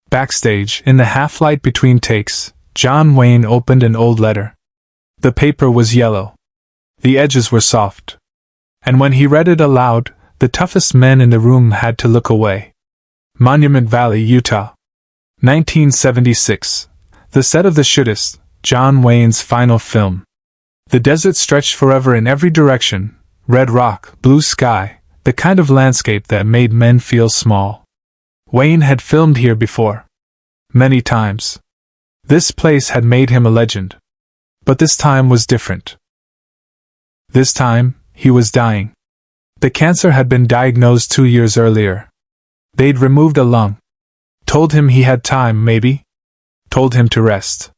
Backstage, in the half-light between takes, John Wayne opened an old letter. The paper was yellow. The edges were soft. And when he read it aloud, the toughest men in the room had to look away. Monument Valley, Utah. 1976. The set of the Shootist, John Wayne's final film. The desert stretched forever in every direction, red rock, blue sky, the kind of landscape that made men feel small. Wayne had filmed here before. Many times. This place had made him a legend. But this time was different. This time, he was dying. The cancer had been diagnosed 2 years earlier. They'd removed a lung. Told him he had time, maybe. Told him to rest.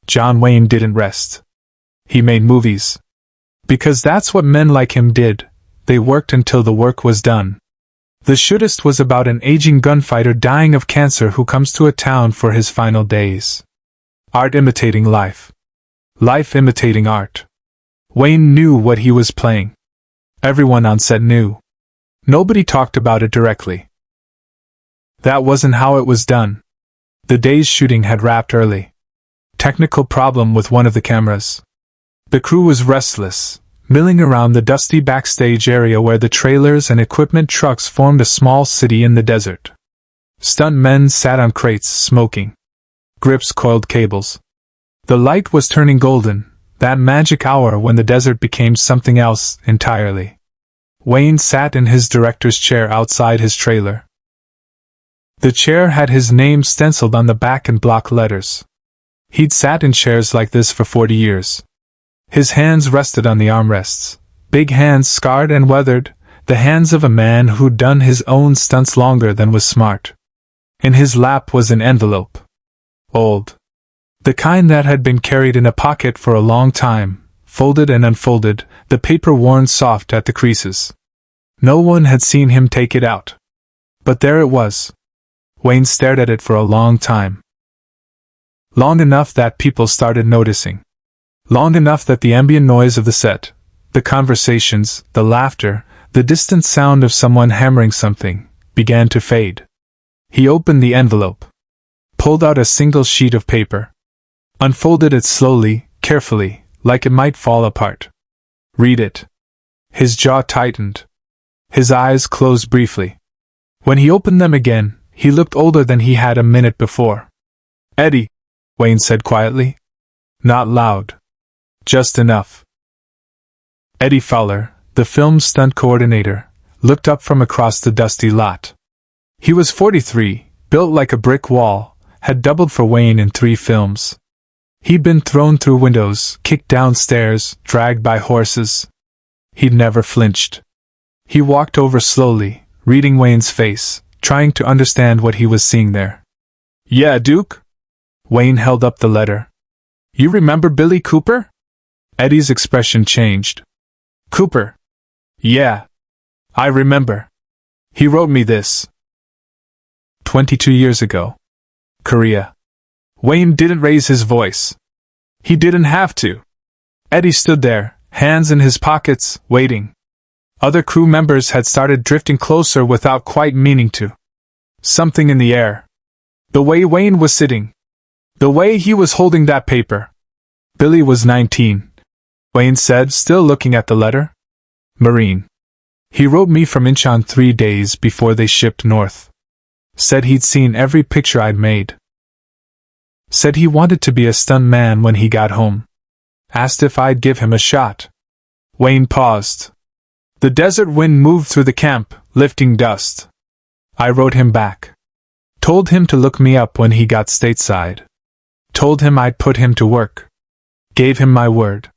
John Wayne didn't rest. He made movies. Because that's what men like him did. They worked until the work was done. The Shootist was about an aging gunfighter dying of cancer who comes to a town for his final days. Art imitating life. Life imitating art. Wayne knew what he was playing. Everyone on set knew. Nobody talked about it directly. That wasn't how it was done. The day's shooting had wrapped early. Technical problem with one of the cameras. The crew was restless, milling around the dusty backstage area where the trailers and equipment trucks formed a small city in the desert. Stunt men sat on crates, smoking. Grips coiled cables. The light was turning golden, that magic hour when the desert became something else entirely. Wayne sat in his director's chair outside his trailer. The chair had his name stenciled on the back in block letters. He'd sat in chairs like this for 40 years. His hands rested on the armrests, big hands scarred and weathered, the hands of a man who'd done his own stunts longer than was smart. In his lap was an envelope. Old. The kind that had been carried in a pocket for a long time, folded and unfolded, the paper worn soft at the creases. No one had seen him take it out. But there it was. Wayne stared at it for a long time. Long enough that people started noticing. Long enough that the ambient noise of the set, the conversations, the laughter, the distant sound of someone hammering something, began to fade. He opened the envelope. Pulled out a single sheet of paper. Unfolded it slowly, carefully, like it might fall apart. Read it. His jaw tightened. His eyes closed briefly. When he opened them again, he looked older than he had a minute before. "Eddie," Wayne said quietly. Not loud. Just enough. Eddie Fowler, the film's stunt coordinator, looked up from across the dusty lot. He was 43, built like a brick wall, had doubled for Wayne in 3 films. He'd been thrown through windows, kicked down stairs, dragged by horses. He'd never flinched. He walked over slowly, reading Wayne's face, trying to understand what he was seeing there. "Yeah, Duke?" Wayne held up the letter. "You remember Billy Cooper?" Eddie's expression changed. "Cooper? Yeah. I remember. He wrote me this. 22 years ago. Korea." Wayne didn't raise his voice. He didn't have to. Eddie stood there, hands in his pockets, waiting. Other crew members had started drifting closer without quite meaning to. Something in the air. The way Wayne was sitting. The way he was holding that paper. Billy was 19. Wayne said, still looking at the letter. "Marine. He wrote me from Incheon 3 days before they shipped north. Said he'd seen every picture I'd made. Said he wanted to be a stunt man when he got home. Asked if I'd give him a shot." Wayne paused. The desert wind moved through the camp, lifting dust. I wrote him back. Told him to look me up when he got stateside. Told him I'd put him to work. Gave him my word.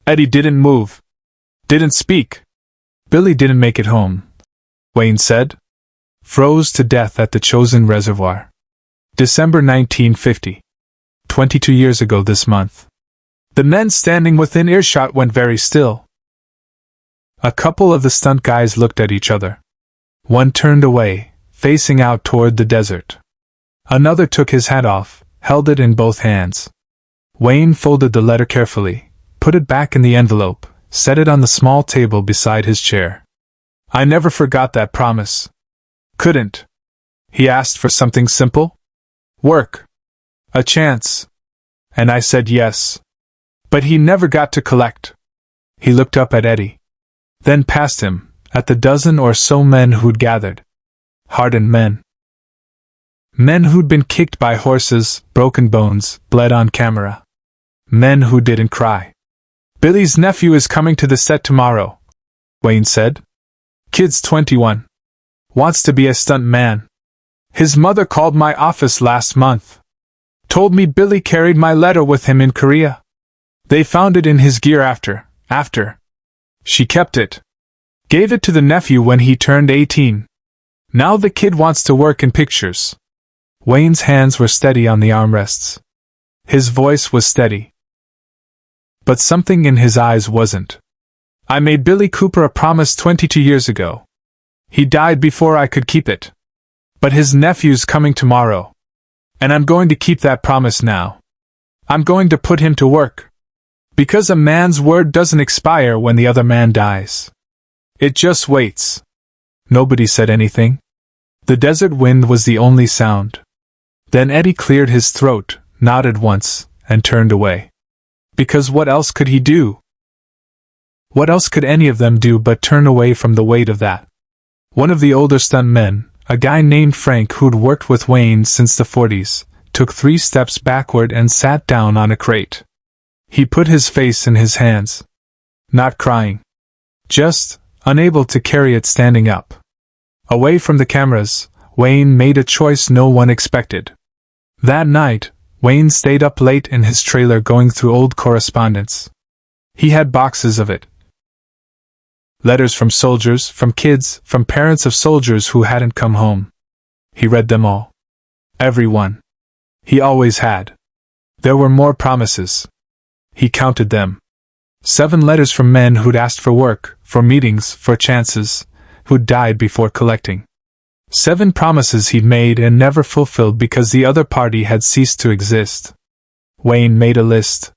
Eddie didn't move. Didn't speak. "Billy didn't make it home," Wayne said. "Froze to death at the Chosin Reservoir. December 1950. 22 years ago this month." The men standing within earshot went very still. A couple of the stunt guys looked at each other. One turned away, facing out toward the desert. Another took his hat off, held it in both hands. Wayne folded the letter carefully, put it back in the envelope, set it on the small table beside his chair. "I never forgot that promise." "Couldn't." He asked for something simple? Work. A chance. And I said yes. But he never got to collect. He looked up at Eddie. Then past him, at the dozen or so men who'd gathered. Hardened men. Men who'd been kicked by horses, broken bones, bled on camera. Men who didn't cry. Billy's nephew is coming to the set tomorrow, Wayne said. Kid's 21. Wants to be a stunt man. His mother called my office last month. Told me Billy carried my letter with him in Korea. They found it in his gear after. She kept it. Gave it to the nephew when he turned 18. Now the kid wants to work in pictures. Wayne's hands were steady on the armrests. His voice was steady. But something in his eyes wasn't. I made Billy Cooper a promise 22 years ago. He died before I could keep it. But his nephew's coming tomorrow. And I'm going to keep that promise now. I'm going to put him to work. Because a man's word doesn't expire when the other man dies. It just waits. Nobody said anything. The desert wind was the only sound. Then Eddie cleared his throat, nodded once, and turned away. Because what else could he do? What else could any of them do but turn away from the weight of that? One of the older stunt men, a guy named Frank who'd worked with Wayne since the 40s, took 3 steps backward and sat down on a crate. He put his face in his hands. Not crying. Just unable to carry it standing up. Away from the cameras, Wayne made a choice no one expected. That night, Wayne stayed up late in his trailer going through old correspondence. He had boxes of it. Letters from soldiers, from kids, from parents of soldiers who hadn't come home. He read them all. Every one. He always had. There were more promises. He counted them. 7 letters from men who'd asked for work, for meetings, for chances, who'd died before collecting. 7 promises he'd made and never fulfilled because the other party had ceased to exist. Wayne made a list.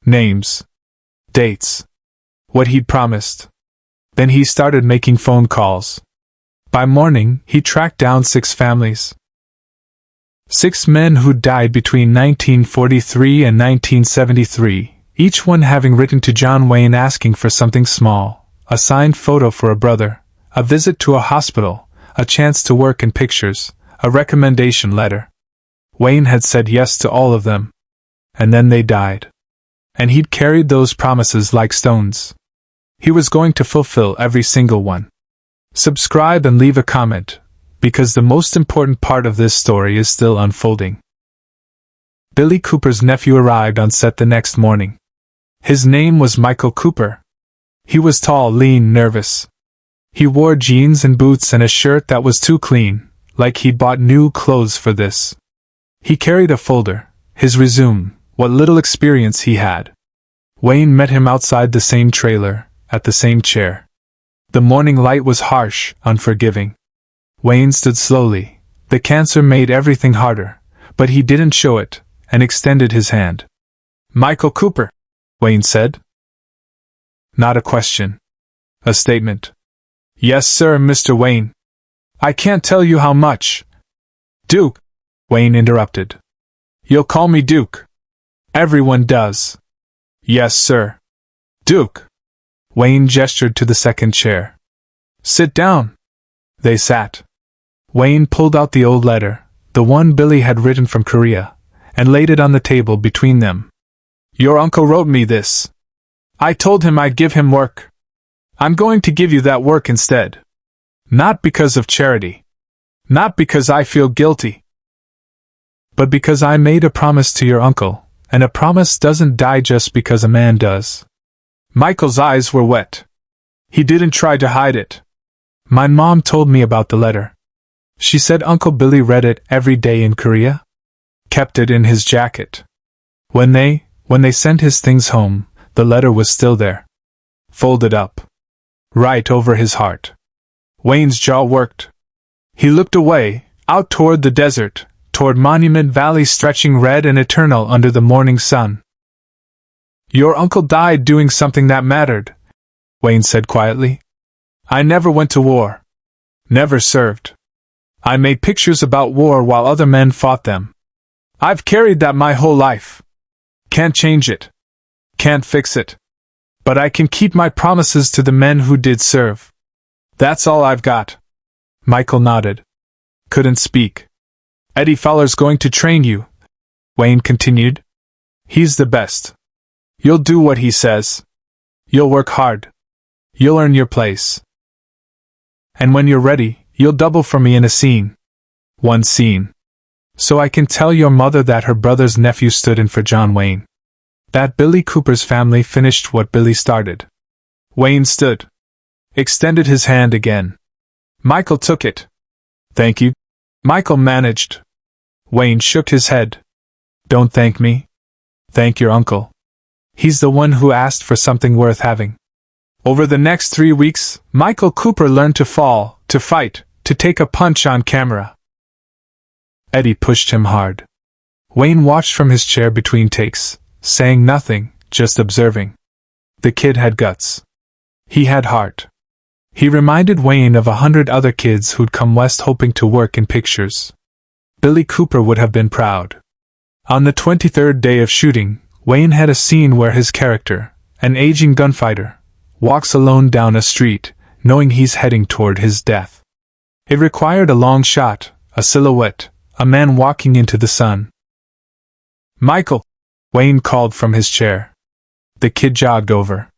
Names. Dates. What he'd promised. Then he started making phone calls. By morning, he tracked down 6 families. 6 men who'd died between 1943 and 1973, each one having written to John Wayne asking for something small, a signed photo for a brother, a visit to a hospital, a chance to work in pictures, a recommendation letter. Wayne had said yes to all of them. And then they died. And he'd carried those promises like stones. He was going to fulfill every single one. Subscribe and leave a comment, because the most important part of this story is still unfolding. Billy Cooper's nephew arrived on set the next morning. His name was Michael Cooper. He was tall, lean, nervous. He wore jeans and boots and a shirt that was too clean, like he'd bought new clothes for this. He carried a folder, his resume, what little experience he had. Wayne met him outside the same trailer, at the same chair. The morning light was harsh, unforgiving. Wayne stood slowly. The cancer made everything harder, but he didn't show it, and extended his hand. Michael Cooper, Wayne said. Not a question. A statement. Yes, sir, Mr. Wayne. I can't tell you how much. Duke, Wayne interrupted. You'll call me Duke. Everyone does. Yes, sir. Duke. Wayne gestured to the second chair. Sit down. They sat. Wayne pulled out the old letter, the one Billy had written from Korea, and laid it on the table between them. Your uncle wrote me this. I told him I'd give him work. I'm going to give you that work instead. Not because of charity. Not because I feel guilty. But because I made a promise to your uncle, and a promise doesn't die just because a man does. Michael's eyes were wet. He didn't try to hide it. My mom told me about the letter. She said Uncle Billy read it every day in Korea. Kept it in his jacket. When they sent his things home, the letter was still there. Folded up. Right over his heart. Wayne's jaw worked. He looked away, out toward the desert, toward Monument Valley stretching red and eternal under the morning sun. Your uncle died doing something that mattered, Wayne said quietly. I never went to war. Never served. I made pictures about war while other men fought them. I've carried that my whole life. Can't change it. Can't fix it. But I can keep my promises to the men who did serve. That's all I've got. Michael nodded. Couldn't speak. Eddie Fowler's going to train you, Wayne continued. He's the best. You'll do what he says. You'll work hard. You'll earn your place. And when you're ready, you'll double for me in a scene. One scene. So I can tell your mother that her brother's nephew stood in for John Wayne. That Billy Cooper's family finished what Billy started. Wayne stood. Extended his hand again. Michael took it. Thank you. Michael managed. Wayne shook his head. Don't thank me. Thank your uncle. He's the one who asked for something worth having. Over the next 3 weeks, Michael Cooper learned to fall, to fight, to take a punch on camera. Eddie pushed him hard. Wayne watched from his chair between takes, saying nothing, just observing. The kid had guts. He had heart. He reminded Wayne of 100 other kids who'd come west hoping to work in pictures. Billy Cooper would have been proud. On the 23rd day of shooting, Wayne had a scene where his character, an aging gunfighter, walks alone down a street, knowing he's heading toward his death. It required a long shot, a silhouette, a man walking into the sun. Michael, Wayne called from his chair. The kid jogged over.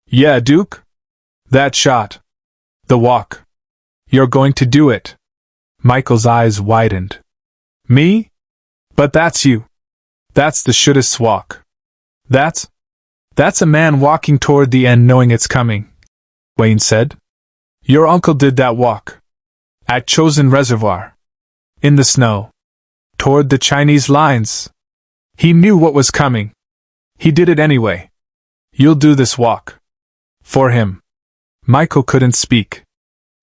Yeah, Duke? That shot. The walk. You're going to do it. Michael's eyes widened. Me? But that's you. That's the Shootist's walk. That's a man walking toward the end knowing it's coming, Wayne said. Your uncle did that walk. At Chosin Reservoir. In the snow. Toward the Chinese lines. He knew what was coming. He did it anyway. You'll do this walk. For him. Michael couldn't speak.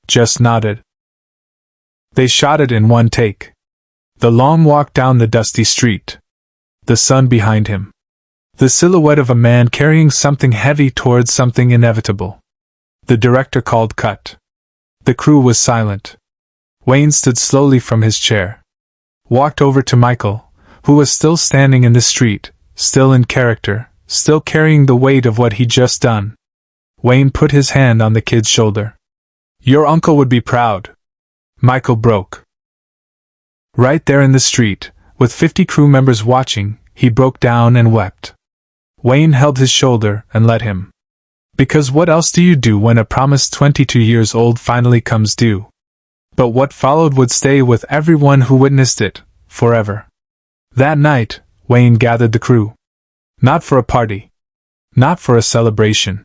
Just nodded. They shot it in one take. The long walk down the dusty street. The sun behind him. The silhouette of a man carrying something heavy towards something inevitable. The director called cut. The crew was silent. Wayne stood slowly from his chair. Walked over to Michael, who was still standing in the street, still in character, still carrying the weight of what he'd just done. Wayne put his hand on the kid's shoulder. Your uncle would be proud. Michael broke. Right there in the street, with 50 crew members watching, he broke down and wept. Wayne held his shoulder and let him. Because what else do you do when a promise 22 years old finally comes due? But what followed would stay with everyone who witnessed it, forever. That night, Wayne gathered the crew. Not for a party. Not for a celebration.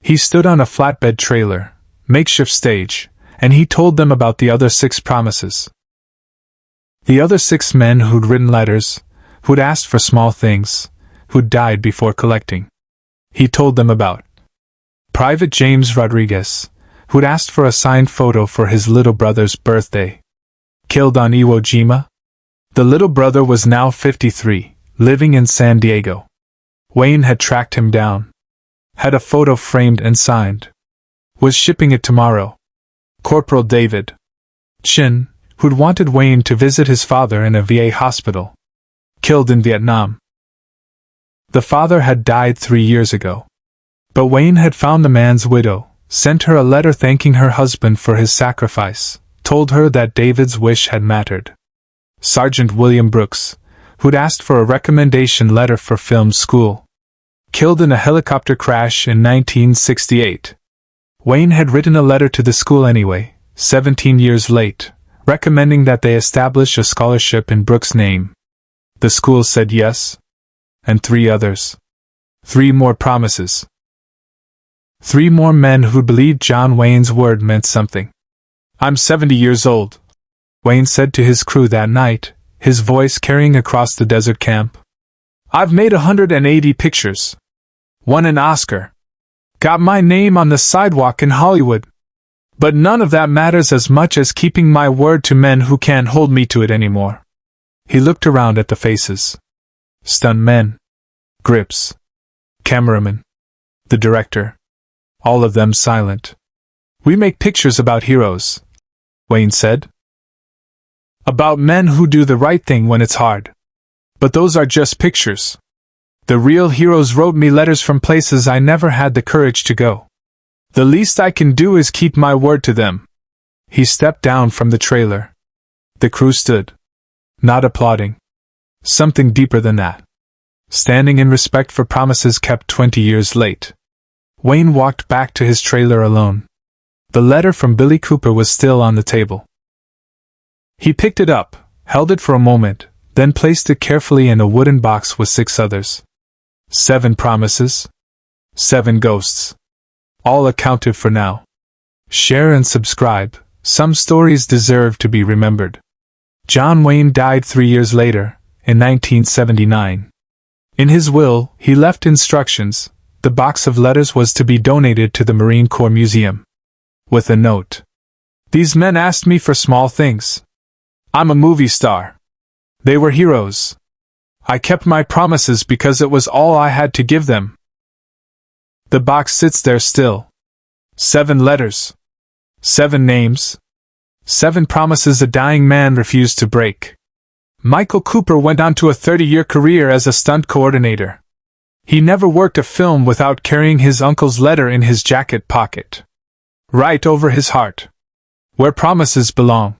He stood on a flatbed trailer, makeshift stage, and he told them about the other 6 promises. The other 6 men who'd written letters, who'd asked for small things, who'd died before collecting. He told them about Private James Rodriguez, who'd asked for a signed photo for his little brother's birthday. Killed on Iwo Jima? The little brother was now 53, living in San Diego. Wayne had tracked him down. Had a photo framed and signed. Was shipping it tomorrow. Corporal David Chin, who'd wanted Wayne to visit his father in a VA hospital. Killed in Vietnam. The father had died 3 years ago. But Wayne had found the man's widow, sent her a letter thanking her husband for his sacrifice, told her that David's wish had mattered. Sergeant William Brooks, who'd asked for a recommendation letter for film school. Killed in a helicopter crash in 1968. Wayne had written a letter to the school anyway, 17 years late, recommending that they establish a scholarship in Brooks' name. The school said yes. And 3 others. 3 more promises. 3 more men who believed John Wayne's word meant something. I'm 70 years old, Wayne said to his crew that night, his voice carrying across the desert camp. I've made 180 pictures. Won an Oscar. Got my name on the sidewalk in Hollywood. But none of that matters as much as keeping my word to men who can't hold me to it anymore. He looked around at the faces. Stuntmen. Grips. Cameraman. The director. All of them silent. We make pictures about heroes, Wayne said. About men who do the right thing when it's hard. But those are just pictures. The real heroes wrote me letters from places I never had the courage to go. The least I can do is keep my word to them." He stepped down from the trailer. The crew stood, not applauding. Something deeper than that. Standing in respect for promises kept 20 years late. Wayne walked back to his trailer alone. The letter from Billy Cooper was still on the table. He picked it up, held it for a moment, then placed it carefully in a wooden box with 6 others. 7 promises. 7 ghosts. All accounted for now. Share and subscribe. Some stories deserve to be remembered. John Wayne died 3 years later, in 1979. In his will, he left instructions. The box of letters was to be donated to the Marine Corps Museum. With a note. "These men asked me for small things. I'm a movie star. They were heroes. I kept my promises because it was all I had to give them." The box sits there still. 7 letters. 7 names. 7 promises a dying man refused to break. Michael Cooper went on to a 30-year career as a stunt coordinator. He never worked a film without carrying his uncle's letter in his jacket pocket. Right over his heart. Where promises belong.